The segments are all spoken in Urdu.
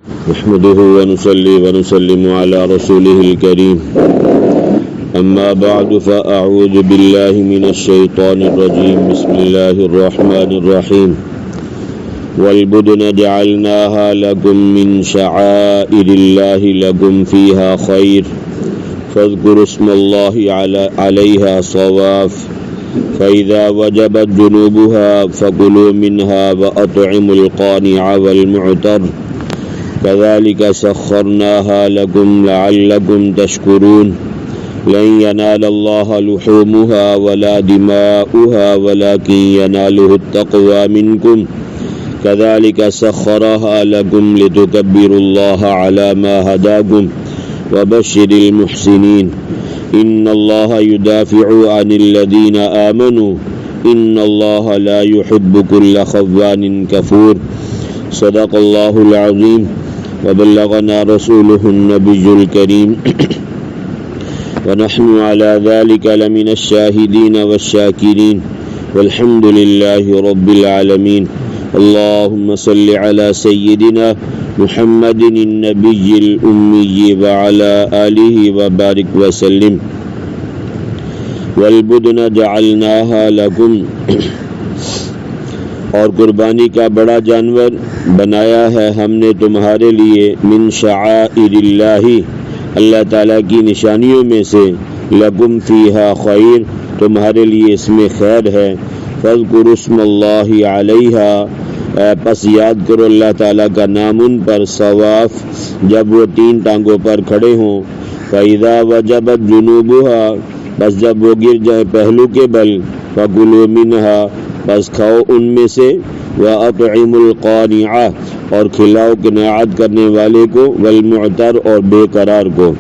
نحمده ونصلي ونسلم على رسوله الكريم أما بعد فأعوذ بالله من الشيطان الرجيم بسم الله الرحمن الرحيم والبدن جعلناها لكم من شعائر الله لكم فيها خير فاذكروا اسم الله عليها صواف فإذا وجبت جنوبها فكلوا منها وأطعموا القانع والمعتر كذلك سخرناها لكم لعلكم تشكرون لن ينال الله لحومها ولا دماؤها ولكن يناله التقوى منكم كذلك سخرها لكم لتكبروا الله على ما هداكم وبشر المحسنين إن الله يدافع عن الذين آمنوا إن الله لا يحب كل خوان كفور صدق الله العظيم وبلغنا رسوله النبي الكريم ونحن على ذلك لمن الشاهدين والشاكرين والحمد لله رب العالمين اللهم صل على سيدنا محمد النبي الأمي وعلى آله وبارك وسلم والبدن جعلناها لكم اور قربانی کا بڑا جانور بنایا ہے ہم نے تمہارے لیے من شعائر اللہ اللہ تعالیٰ کی نشانیوں میں سے لکم فیہا خیر تمہارے لیے اس میں خیر ہے فاذکروا اسم اللہ علیہا پس یاد کرو اللہ تعالیٰ کا نام ان پر صواف جب وہ تین ٹانگوں پر کھڑے ہوں فَإِذَا وَجَبَتْ جُنُوبُهَا بس جب وہ گر جائے پہلو کے بل فَكُلُوا مِنْهَا بس کھاؤ ان میں سے وَأَطْعِمُوا الْقَانِعَ اور کھلاؤ قناعت کرنے والے کو والمعتر اور بے قرار کو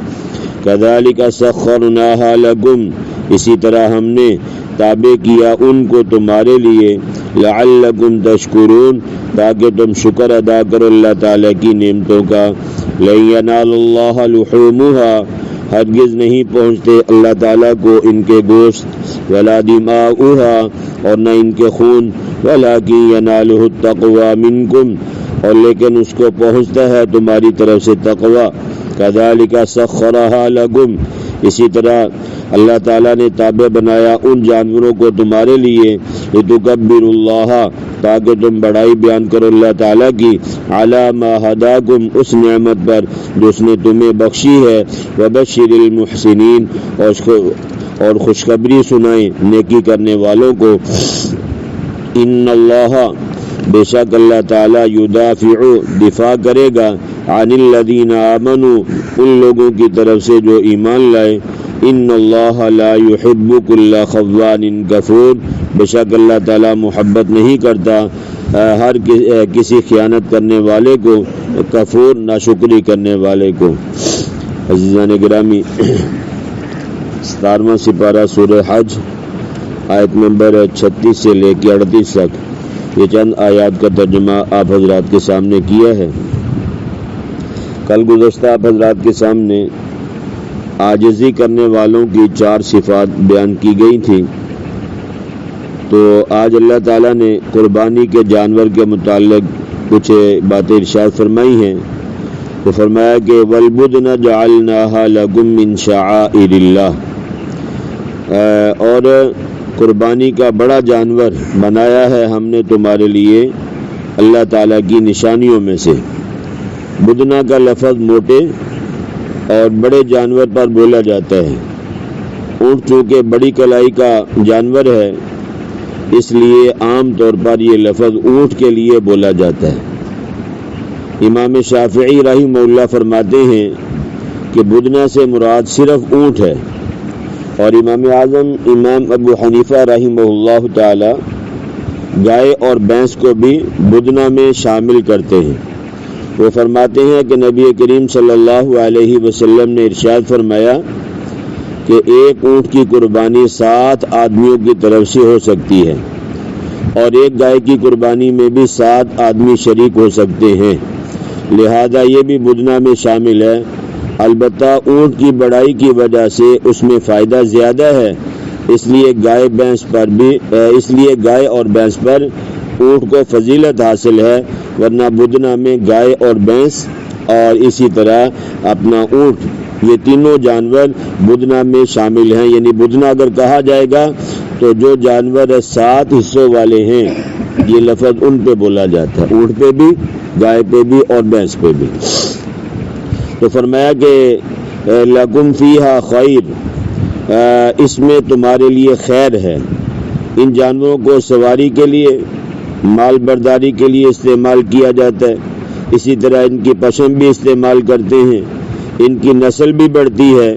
كَذَلِكَ سَخَّرْنَاهَا لَكُمْ اسی طرح ہم نے تابع کیا ان کو تمہارے لیے لعلکم تشکرون تاکہ تم شکر ادا کرو اللہ تعالیٰ کی نعمتوں کا لن ینال اللہ لحومها ہرگز نہیں پہنچتے اللہ تعالیٰ کو ان کے گوشت ولا دماؤها اور نہ ان کے خون ولکن ینالہ التقوی منکم اور لیکن اس کو پہنچتا ہے تمہاری طرف سے تقوی کذالک سخرھا لکم اسی طرح اللہ تعالیٰ نے تابع بنایا ان جانوروں کو تمہارے لیے لتکبروا اللہ تاکہ تم بڑائی بیان کرو اللہ تعالیٰ کی علی ما ہداکم اس نعمت پر جو اس نے تمہیں بخشی ہے وبشر المحسنین اور خوشخبری سنائیں نیکی کرنے والوں کو ان اللہ بے شک اللہ تعالیٰ یدافع دفاع کرے گا عن الذین آمنوا ان لوگوں کی طرف سے جو ایمان لائے ان اللہ لا يحب كل خوان کفور بے شک اللہ تعالیٰ محبت نہیں کرتا ہر کسی خیانت کرنے والے کو کفور ناشکری کرنے والے کو عزیزان گرامی 17واں سپارہ سورہ حج آیت نمبر 36 سے لے کے 38 تک یہ چند آیات کا ترجمہ آپ حضرات کے سامنے کیا ہے کل گزشتہ آپ حضرات کے سامنے عاجزی کرنے والوں کی 4 صفات بیان کی گئی تھی تو آج اللہ تعالیٰ نے قربانی کے جانور کے متعلق کچھ باتیں ارشاد فرمائی ہیں تو فرمایا کہ والبدن جعلناها لکم من شعائر اللہ اور قربانی کا بڑا جانور بنایا ہے ہم نے تمہارے لیے اللہ تعالیٰ کی نشانیوں میں سے بدنہ کا لفظ موٹے اور بڑے جانور پر بولا جاتا ہے اونٹ چونکہ بڑی کلائی کا جانور ہے اس لیے عام طور پر یہ لفظ اونٹ کے لیے بولا جاتا ہے امام شافعی رحمہ اللہ فرماتے ہیں کہ بدنہ سے مراد صرف اونٹ ہے اور امام اعظم امام ابو حنیفہ رحمہ اللہ تعالی گائے اور بھینس کو بھی بدنہ میں شامل کرتے ہیں وہ فرماتے ہیں کہ نبی کریم صلی اللہ علیہ وسلم نے ارشاد فرمایا کہ ایک اونٹ کی قربانی 7 آدمیوں کی طرف سے ہو سکتی ہے اور ایک گائے کی قربانی میں بھی 7 آدمی شریک ہو سکتے ہیں لہذا یہ بھی بدنہ میں شامل ہے البتہ اونٹ کی بڑائی کی وجہ سے اس میں فائدہ زیادہ ہے اس لیے گائے اور بھینس پر اونٹ کو فضیلت حاصل ہے ورنہ بدنہ میں گائے اور بھینس اور اسی طرح اپنا اونٹ، یہ تینوں جانور بدنہ میں شامل ہیں. یعنی بدنہ اگر کہا جائے گا تو جو جانور 7 حصوں والے ہیں یہ لفظ ان پہ بولا جاتا ہے، اونٹ پہ بھی، گائے پہ بھی اور بھینس پہ بھی. تو فرمایا کہ لکم فیہا خیر، اس میں تمہارے لیے خیر ہے. ان جانوروں کو سواری کے لیے، مال برداری کے لیے استعمال کیا جاتا ہے. اسی طرح ان کی پشم بھی استعمال کرتے ہیں، ان کی نسل بھی بڑھتی ہے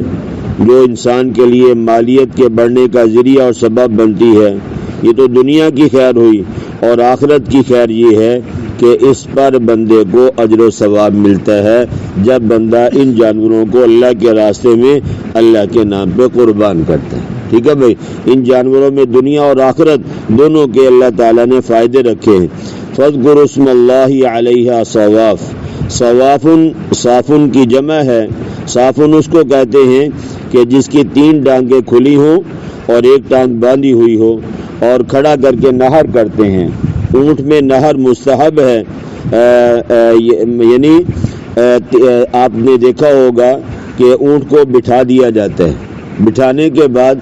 جو انسان کے لیے مالیت کے بڑھنے کا ذریعہ اور سبب بنتی ہے. یہ تو دنیا کی خیر ہوئی، اور آخرت کی خیر یہ ہے کہ اس پر بندے کو اجر و ثواب ملتا ہے جب بندہ ان جانوروں کو اللہ کے راستے میں اللہ کے نام پہ قربان کرتا ہے. ٹھیک ہے بھائی، ان جانوروں میں دنیا اور آخرت دونوں کے اللہ تعالیٰ نے فائدے رکھے ہیں. فاذکروا اسم اللہ علیہا صواف، صوافن صافن کی جمع ہے. صافن اس کو کہتے ہیں کہ جس کی 3 ٹانگیں کھلی ہوں اور ایک ٹانگ باندھی ہوئی ہو اور کھڑا کر کے نہر کرتے ہیں. اونٹ میں نہر مستحب ہے. یعنی آپ نے دیکھا ہوگا کہ اونٹ کو بٹھا دیا جاتا ہے، بٹھانے کے بعد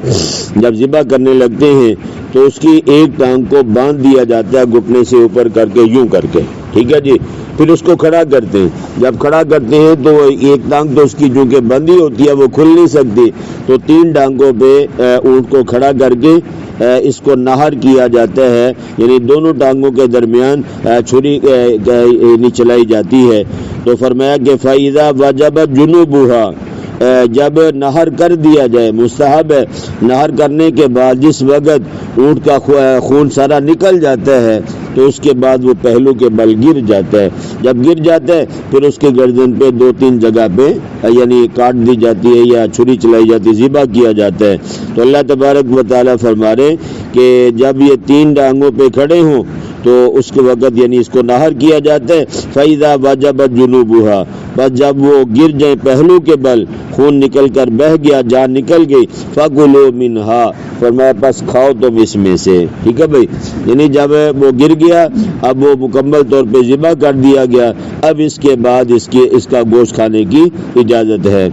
جب ذبح کرنے لگتے ہیں تو اس کی ایک ٹانگ کو باندھ دیا جاتا ہے گھٹنے سے اوپر کر کے، یوں کر کے. ٹھیک ہے جی. پھر اس کو کھڑا کرتے ہیں. جب کھڑا کرتے ہیں تو ایک ٹانگ تو اس کی چونکہ بندھی ہوتی ہے وہ کھل نہیں سکتی، تو 3 ٹانگوں پہ اونٹ کو کھڑا کر کے اس کو نہر کیا جاتا ہے. یعنی دونوں ٹانگوں کے درمیان چھری چلائی جاتی ہے. تو فرمایا کہ فَإِذَا وَجَبَتْ جُنُوبُهَا، جب نہر کر دیا جائے، مستحب ہے نہر کرنے کے بعد جس وقت اونٹ کا خون سارا نکل جاتا ہے تو اس کے بعد وہ پہلو کے بل گر جاتا ہے. جب گر جاتا ہے پھر اس کے گردن پہ 2-3 جگہ پہ یعنی کاٹ دی جاتی ہے یا چھری چلائی جاتی ہے، ذبح کیا جاتا ہے. تو اللہ تبارک و تعالیٰ فرما رہے کہ جب یہ 3 ٹانگوں پہ کھڑے ہوں تو اس کے وقت یعنی اس کو نہر کیا جاتا ہے. فَإِذَا وَجَبَتْ جُنُوبُهَا، بس جب وہ گر جائیں پہلو کے بل، خون نکل کر بہہ گیا، جان نکل گئی، فَكُلُوا مِنْهَا، فرمایا پس کھاؤ تم اس میں سے. ٹھیک ہے بھائی. یعنی جب وہ گر گیا، اب وہ مکمل طور پہ ذبح کر دیا گیا، اب اس کے بعد اس کا گوشت کھانے کی اجازت ہے.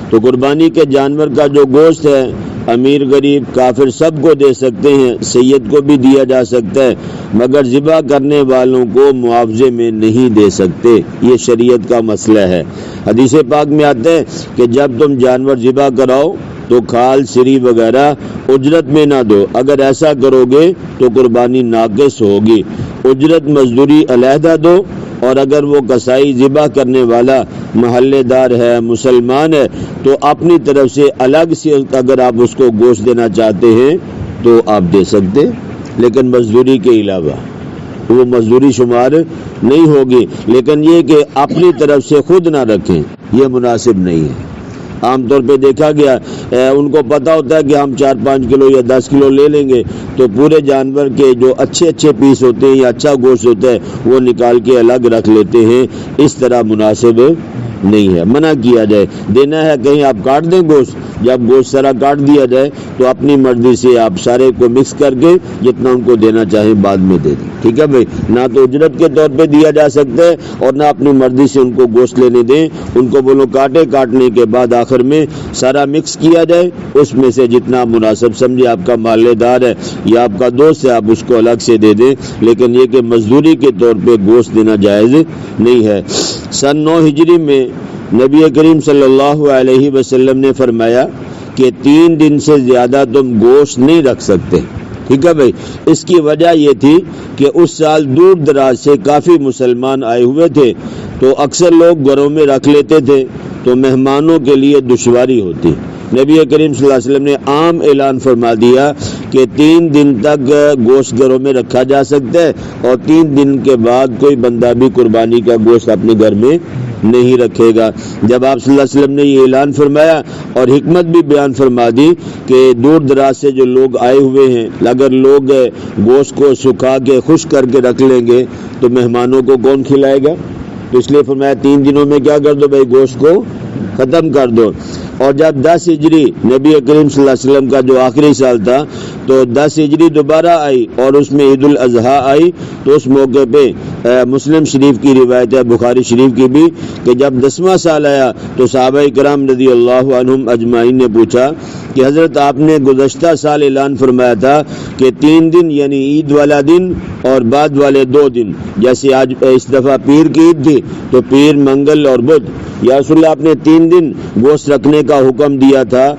تو قربانی کے جانور کا جو گوشت ہے امیر غریب کافر سب کو دے سکتے ہیں، سید کو بھی دیا جا سکتا ہے، مگر ذبح کرنے والوں کو معاوضے میں نہیں دے سکتے. یہ شریعت کا مسئلہ ہے. حدیث پاک میں آتا ہے کہ جب تم جانور ذبح کراؤ تو کھال سری وغیرہ اجرت میں نہ دو. اگر ایسا کرو گے تو قربانی ناقص ہوگی. اجرت مزدوری علیحدہ دو، اور اگر وہ کسائی ذبح کرنے والا محلے دار ہے، مسلمان ہے، تو اپنی طرف سے الگ سے اگر آپ اس کو گوشت دینا چاہتے ہیں تو آپ دے سکتے، لیکن مزدوری کے علاوہ وہ مزدوری شمار نہیں ہوگی. لیکن یہ کہ اپنی طرف سے خود نہ رکھیں، یہ مناسب نہیں ہے. عام طور پہ دیکھا گیا ان کو پتا ہوتا ہے کہ ہم 4-5 کلو یا 10 کلو لے لیں گے تو پورے جانور کے جو اچھے پیس ہوتے ہیں یا اچھا گوشت ہوتا ہے وہ نکال کے الگ رکھ لیتے ہیں. اس طرح مناسب نہیں ہے، منع کیا جائے. دینا ہے کہیں آپ کاٹ دیں گوشت، جب گوشت سارا کاٹ دیا جائے تو اپنی مرضی سے آپ سارے کو مکس کر کے جتنا ان کو دینا چاہیں بعد میں دے دیں. ٹھیک ہے بھائی. نہ تو اجرت کے طور پہ دیا جا سکتا ہے اور نہ اپنی مرضی سے ان کو گوشت لینے دیں. ان کو بولو کاٹنے کے بعد آخر میں سارا مکس کیا جائے، اس میں سے جتنا مناسب سمجھے، آپ کا محلے دار ہے یا آپ کا دوست ہے آپ اس کو الگ سے دے دیں. لیکن یہ کہ مزدوری کے طور پہ گوشت دینا جائز نہیں ہے. سن 9 ہجری میں نبی کریم صلی اللہ علیہ وسلم نے فرمایا کہ 3 دن سے زیادہ تم گوشت نہیں رکھ سکتے. ٹھیک ہے بھائی. اس کی وجہ یہ تھی کہ اس سال دور دراز سے کافی مسلمان آئے ہوئے تھے، تو اکثر لوگ گھروں میں رکھ لیتے تھے تو مہمانوں کے لیے دشواری ہوتی. نبی کریم صلی اللہ علیہ وسلم نے عام اعلان فرما دیا کہ 3 دن تک گوشت گھروں میں رکھا جا سکتا ہے، اور 3 دن کے بعد کوئی بندہ بھی قربانی کا گوشت اپنے گھر میں نہیں رکھے گا. جب آپ صلی اللہ علیہ وسلم نے یہ اعلان فرمایا اور حکمت بھی بیان فرما دی کہ دور دراز سے جو لوگ آئے ہوئے ہیں، اگر لوگ گوشت کو سکھا کے خشک کر کے رکھ لیں گے تو مہمانوں کو کون کھلائے گا؟ تو اس لیے فرمایا 3 دنوں میں کیا کر دو بھائی، گوشت کو ختم کر دو. اور جب 10 ہجری نبی کریم صلی اللہ علیہ وسلم کا جو آخری سال تھا تو 10 ہجری دوبارہ آئی اور اس میں عید الاضحیٰ آئی، تو اس موقع پہ مسلم شریف کی روایت ہے، بخاری شریف کی بھی، کہ جب 10واں سال آیا تو صحابہ کرام رضی اللہ عنہم اجمعین نے پوچھا کہ حضرت آپ نے گزشتہ سال اعلان فرمایا تھا کہ 3 دن یعنی عید والا دن اور بعد والے 2 دن، جیسے آج اس دفعہ پیر کی عید تھی تو پیر، منگل اور بدھ، یا رسول اللہ آپ نے 3 دن گوشت رکھنے کا حکم دیا تھا،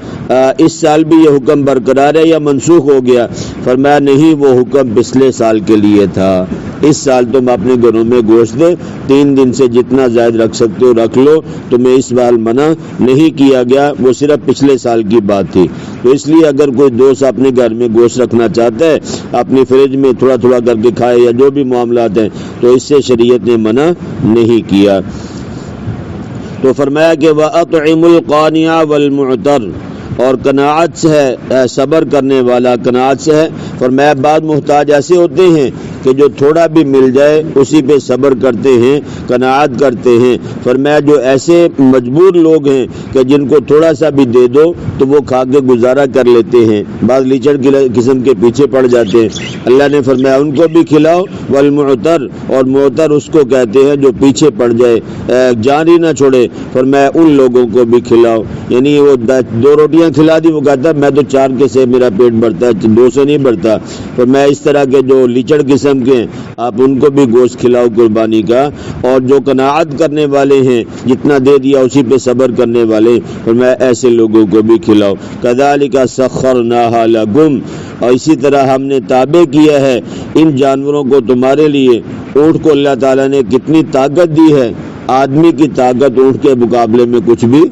اس سال بھی یہ حکم برقرار ہے یا منسوخ ہو گیا؟ فرمایا نہیں، وہ حکم پچھلے سال کے لیے تھا، اس سال تم اپنے گھروں میں گوشت 3 دن سے جتنا زائد رکھ سکتے ہو رکھ لو، تمہیں اس بار منع نہیں کیا گیا، وہ صرف پچھلے سال کی بات تھی۔ تو اس لیے اگر کوئی دوست اپنے گھر میں گوشت رکھنا چاہتا ہے، اپنی فریج میں تھوڑا تھوڑا کر کے کھائے یا جو بھی معاملات ہیں، تو اس سے شریعت نے منع نہیں کیا۔ تو فرمایا کہ وَأَطْعِمُ الْقَانِعَ وَالْمُعْتَرَ، اور قناعت سے ہے، صبر کرنے والا قناعت سے ہے۔ فرمایا بعض محتاج ایسے ہوتے ہیں کہ جو تھوڑا بھی مل جائے اسی پہ صبر کرتے ہیں، قناعت کرتے ہیں۔ فرمایا جو ایسے مجبور لوگ ہیں کہ جن کو تھوڑا سا بھی دے دو تو وہ کھا کے گزارا کر لیتے ہیں، بعض لیچڑ قسم کے پیچھے پڑ جاتے ہیں، اللہ نے فرمایا ان کو بھی کھلاؤ۔ والمعتر، اور معتر اس کو کہتے ہیں جو پیچھے پڑ جائے، جان ہی نہ چھوڑے، فرمایا ان لوگوں کو بھی کھلاؤ۔ یعنی وہ 2 روٹیاں کھلا دی، وہ کہتا ہے میں تو 4 کے سے میرا پیٹ بھرتا ہے، 2 سے نہیں بھرتا۔ تو میں اس طرح کے جو لیچڑ قسم کے ہیں آپ ان کو بھی گوشت کھلاؤ قربانی کا۔ اور جو قناعت کرنے والے ہیں، جتنا دے دیا اسی پہ صبر کرنے والے، اور میں ایسے لوگوں کو بھی کھلاؤ۔ کذالک سخرناھا لکم، اور اسی طرح ہم نے تابع کیا ہے ان جانوروں کو تمہارے لیے۔ اونٹ کو اللہ تعالیٰ نے کتنی طاقت دی ہے، آدمی کی طاقت اونٹ کے مقابلے میں کچھ بھی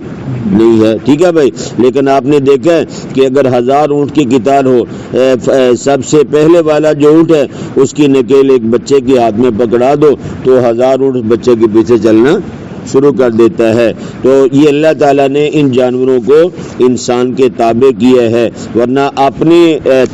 نہیں ہے، ٹھیک ہے بھائی، لیکن آپ نے دیکھا ہے کہ اگر 1000 اونٹ کی قتال ہو، سب سے پہلے والا جو اونٹ ہے اس کی نکیل ایک بچے کے ہاتھ میں پکڑا دو تو 1000 اونٹ بچے کے پیچھے چلنا شروع کر دیتا ہے۔ تو یہ اللہ تعالیٰ نے ان جانوروں کو انسان کے تابع کیا ہے، ورنہ اپنی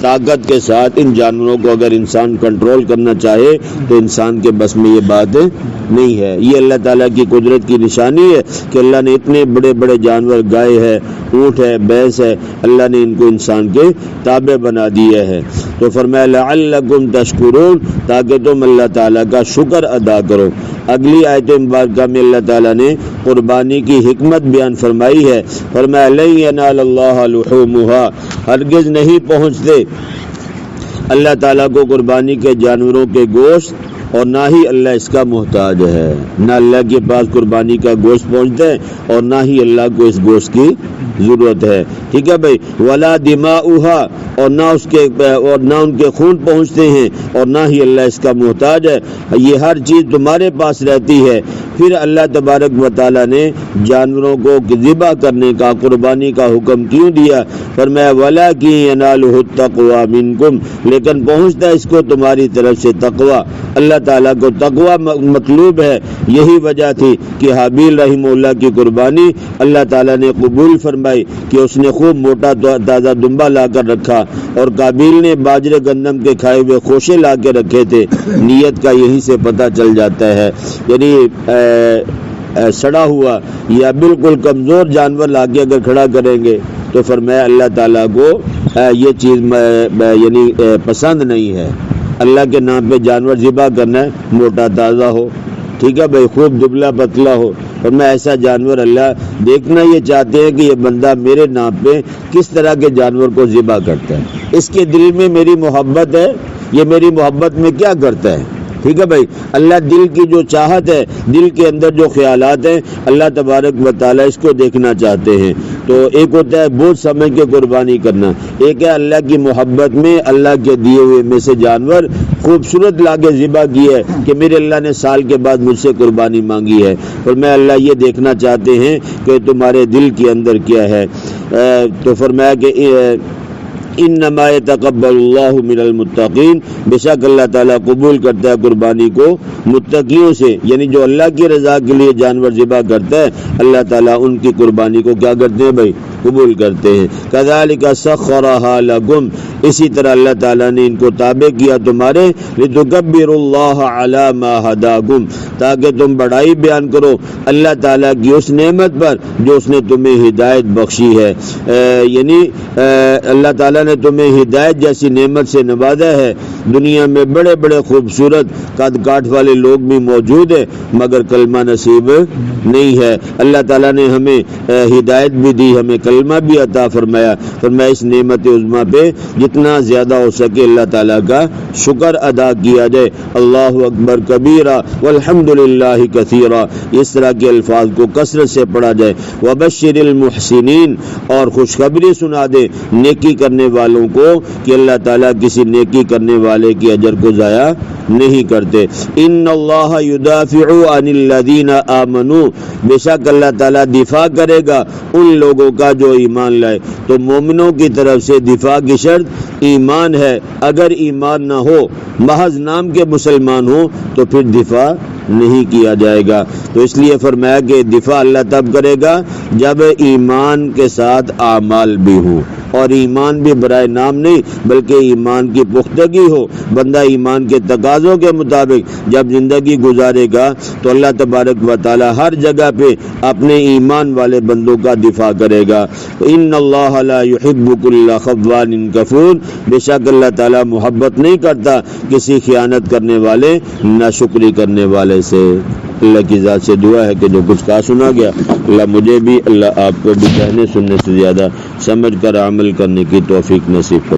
طاقت کے ساتھ ان جانوروں کو اگر انسان کنٹرول کرنا چاہے تو انسان کے بس میں یہ بات نہیں ہے۔ یہ اللہ تعالیٰ کی قدرت کی نشانی ہے کہ اللہ نے اتنے بڑے بڑے جانور، گائے ہے، اونٹ ہے، بھینس ہے، اللہ نے ان کو انسان کے تابع بنا دیا ہے۔ تو فرمایا لعلکم تشکرون، تاکہ تم اللہ تعالیٰ کا شکر ادا کرو۔ اگلی آیت مبارکہ میں اللہ تعالیٰ نے قربانی کی حکمت بیان فرمائی ہے۔ فرمایا لن ینال اللہ لحومھا، ہرگز نہیں پہنچتے اللہ تعالیٰ کو قربانی کے جانوروں کے گوشت، اور نہ ہی اللہ اس کا محتاج ہے، نہ اللہ کے پاس قربانی کا گوشت پہنچتا ہے اور نہ ہی اللہ کو اس گوشت کی ضرورت ہے، ٹھیک ہے بھائی۔ ولا دماؤھا، اور نہ ان کے خون پہنچتے ہیں اور نہ ہی اللہ اس کا محتاج ہے، یہ ہر چیز تمہارے پاس رہتی ہے۔ پھر اللہ تبارک و تعالیٰ نے جانوروں کو ذبح کرنے کا، قربانی کا حکم کیوں دیا؟ فرمایا وَلَٰكِن يَنَالُهُ التَّقْوَىٰ مِنكُمْ، لیکن پہنچتا اس کو تمہاری طرف سے تقویٰ، اللہ تعالیٰ کو تقویٰ مطلوب ہے۔ یہی وجہ تھی کہ حابیل رحمہ اللہ کی قربانی اللہ تعالیٰ نے قبول فرمائی کہ اس نے خوب موٹا تازہ دمبا لا کر رکھا، اور قابیل نے باجرے گندم کے کھائے ہوئے خوشے لا کے رکھے تھے۔ نیت کا یہی سے پتہ چل جاتا ہے، یعنی سڑا ہوا یا بالکل کمزور جانور لا کے اگر کھڑا کریں گے تو فرمایا اللہ تعالیٰ کو یہ چیز یعنی پسند نہیں ہے۔ اللہ کے نام پہ جانور ذبح کرنا ہے، موٹا تازہ ہو، ٹھیک ہے بھائی، خوب دبلا پتلا ہو، اور میں ایسا جانور اللہ دیکھنا یہ چاہتے ہیں کہ یہ بندہ میرے نام پہ کس طرح کے جانور کو ذبح کرتا ہے، اس کے دل میں میری محبت ہے، یہ میری محبت میں کیا کرتا ہے، ٹھیک ہے بھائی۔ اللہ دل کی جو چاہت ہے، دل کے اندر جو خیالات ہیں، اللہ تبارک و تعالیٰ اس کو دیکھنا چاہتے ہیں۔ تو ایک ہوتا ہے بوجھ سمجھ کے قربانی کرنا، ایک ہے اللہ کی محبت میں اللہ کے دیے ہوئے میں سے جانور خوبصورت لا کے ذبح کی ہے کہ میرے اللہ نے سال کے بعد مجھ سے قربانی مانگی ہے، اور میں اللہ یہ دیکھنا چاہتے ہیں کہ تمہارے دل کے اندر کیا ہے۔ تو فرمایا کہ انما یتقبل اللہ من المتقین، بے شک اللہ تعالیٰ قبول کرتا ہے قربانی کو متقیوں سے، یعنی جو اللہ کی رضا کے لیے جانور ذبح کرتا ہے اللہ تعالیٰ ان کی قربانی کو کیا کرتے ہیں بھائی؟ قبول کرتے ہیں۔ کذالک سخرھا لکم، اسی طرح اللہ تعالیٰ نے ان کو تابع کیا تمہارے، لتکبروا اللہ علی ما ہداکم، تاکہ تم بڑائی بیان کرو اللہ تعالیٰ کی اس نعمت پر جو اس نے تمہیں ہدایت بخشی ہے، یعنی اللہ تعالیٰ نے تمہیں ہدایت جیسی نعمت سے نوازا ہے۔ دنیا میں بڑے بڑے خوبصورت قد کاٹ والے لوگ بھی موجود ہیں مگر کلمہ نصیب نہیں ہے۔ اللہ تعالیٰ نے ہمیں ہدایت بھی دی، ہمیں کلمہ بھی عطا فرمایا۔ فرمایا اس نعمت عظمیٰ پہ جتنا زیادہ ہو سکے اللہ تعالیٰ کا شکر ادا کیا جائے۔ اللہ اکبر کبیرہ والحمد للہ کثیرہ، اس طرح کے الفاظ کو کثرت سے پڑھا جائے۔ وبشر المحسنین، اور خوشخبری سنا دے نیکی کرنے والوں کو کہ اللہ تعالیٰ کسی نیکی کرنے والے کے اجر کو ضائع نہیں کرتے۔ ان اللہ یدافع عن الذین آمنوا، بے شک اللہ تعالیٰ دفاع کرے گا ان لوگوں کا جو ایمان لائے۔ تو مومنوں کی طرف سے دفاع کی شرط ایمان ہے، اگر ایمان نہ ہو محض نام کے مسلمان ہوں تو پھر دفاع نہیں کیا جائے گا۔ تو اس لیے فرمایا کہ دفاع اللہ تب کرے گا جب ایمان کے ساتھ اعمال بھی ہوں، اور ایمان بھی برائے نام نہیں بلکہ ایمان کی پختگی ہو۔ بندہ ایمان کے تقاضوں کے مطابق جب زندگی گزارے گا تو اللہ تبارک و تعالی ہر جگہ پہ اپنے ایمان والے بندوں کا دفاع کرے گا۔ ان اللہ لا يحب كل خوان کفور، بے شک اللہ تعالی محبت نہیں کرتا کسی خیانت کرنے والے ناشکری کرنے والے سے۔ اللہ کی ذات سے دعا ہے کہ جو کچھ کہا سنا گیا اللہ مجھے بھی، اللہ آپ کو بھی کہنے سننے سے زیادہ سمجھ کر عمل کرنے کی توفیق نصیب فرمائے۔